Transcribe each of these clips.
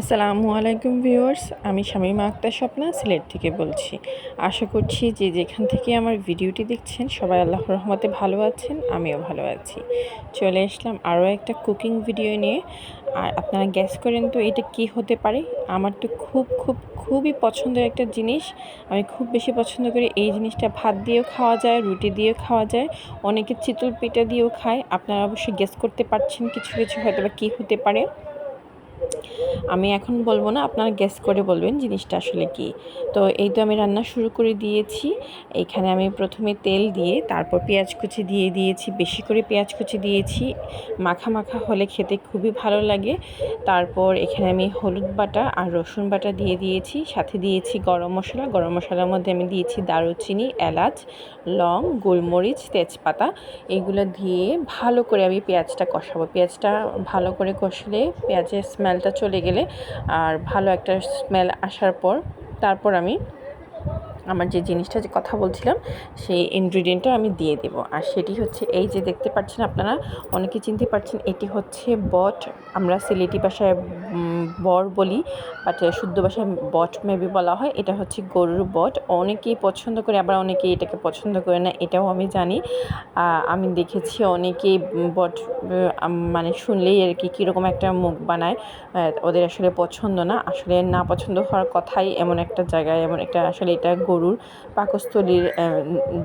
আসসালামু আলাইকুম ভিউয়ার্স, আমি শামীমা আক্তার স্বপ্না সিলেট থেকে বলছি। আশা করছি যে যেখান থেকে আমার ভিডিওটি দেখছেন সবাই আল্লাহর রহমতে ভালো আছেন, আমিও ভালো আছি। চলে আসলাম আরও একটা কুকিং ভিডিও নিয়ে। আর আপনারা গ্যাস করেন তো এটা কি হতে পারে? আমার তো খুবই পছন্দের একটা জিনিস। আমি খুব বেশি পছন্দ করি এই জিনিসটা। ভাত দিয়েও খাওয়া যায়, রুটি দিয়েও খাওয়া যায়, অনেকে চিতল পিঠা দিয়েও খায়। আপনারা অবশ্যই গ্যাস করতে পারছেন কিছু হয়তো বা কী হতে পারে। আমি এখন বলবো না, আপনারা গেস করে বলবেন জিনিসটা আসলে কি। তো এই তো আমি রান্না শুরু করে দিয়েছি। এখানে আমি প্রথমে তেল দিয়ে তারপর পেঁয়াজ কুচি দিয়ে দিয়েছি, বেশি করে পেঁয়াজ কুচি দিয়েছি। মাখা মাখা হলে খেতে খুবই ভালো লাগে। তারপর এখানে আমি হলুদ বাটা আর রসুন বাটা দিয়ে দিয়েছি, সাথে দিয়েছি গরম মশলা। গরম মশলার মধ্যে আমি দিয়েছি দারুচিনি, এলাচ, লং, গোলমরিচ, তেজপাতা। এগুলো দিয়ে ভালো করে আমি পেঁয়াজটা কষাবো। পেঁয়াজটা ভালো করে কষলে পেঁয়াজের স্মেলটা চলে গেলে আর ভালো একটা স্মেল আসার পর তারপর আমি আমার যে জিনিসটা যে কথা বলছিলাম সেই ইনগ্রিডিয়েন্টটা আমি দিয়ে দেব। আর সেটি হচ্ছে এই যে দেখতে পাচ্ছেন আপনারা, অনেকে চিনতে পারছেন, এটি হচ্ছে বট। আমরা সিলেটি ভাষায় বর বলি, বাট শুদ্ধ ভাষায় বট মেবি বলা হয়। এটা হচ্ছে গরুর বট। অনেকেই পছন্দ করে, আবার অনেকেই এটাকে পছন্দ করে না, এটাও আমি জানি। আমি দেখেছি অনেকেই বট মানে শুনলেই আর কি কীরকম একটা মুখ বানায়। ওদের আসলে পছন্দ না, আসলে না পছন্দ হওয়ার কথাই এমন একটা জায়গায়, এমন একটা আসলে এটা গরুর পাকস্থলীর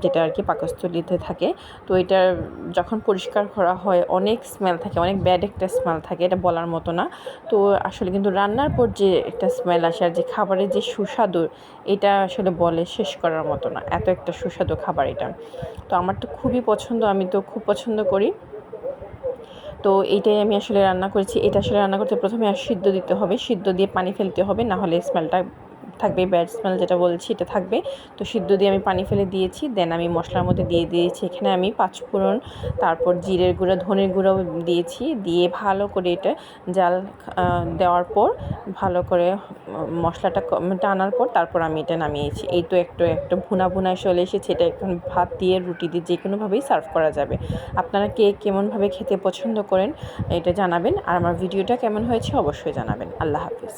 যেটা আর কি পাকস্থলীতে থাকে। তো এটা যখন পরিষ্কার করা হয় অনেক স্মেল থাকে, অনেক ব্যাড একটা স্মেল থাকে, এটা বলার মতো না। তো আসলে কিন্তু রান্নার পর যে একটা স্মেল আসে আর যে খাবারের যে সুস্বাদু, এটা আসলে বলে শেষ করার মতো না, এত একটা সুস্বাদু খাবার এটা। তো আমার তো খুবই পছন্দ, আমি তো খুব পছন্দ করি। তো এইটাই আমি আসলে রান্না করেছি। এটা আসলে রান্না করতে প্রথমে সিদ্ধ দিতে হবে, সিদ্ধ দিয়ে পানি ফেলতে হবে, না হলে স্মেলটা থাকবে, ব্যাড স্মেল যেটা বলছি এটা থাকবে। তো সিদ্ধ দিয়ে আমি পানি ফেলে দিয়েছি। দেন আমি মশলার মধ্যে দিয়ে দিয়েছি এখানে আমি পাঁচফোড়ন, তারপর জিরের গুঁড়া, ধনের গুঁড়াও দিয়েছি। দিয়ে ভালো করে এটা জাল দেওয়ার পর ভালো করে মশলাটা টানার পর তারপর আমি এটা নামিয়েছি। এই তো একটু ভুনা চলে এসেছে। এটা এখন ভাত দিয়ে, রুটি দিয়ে, যে কোনোভাবেই সার্ভ করা যাবে। আপনারা কে কেমনভাবে খেতে পছন্দ করেন এটা জানাবেন। আর আমার ভিডিওটা কেমন হয়েছে অবশ্যই জানাবেন। আল্লাহ হাফিজ।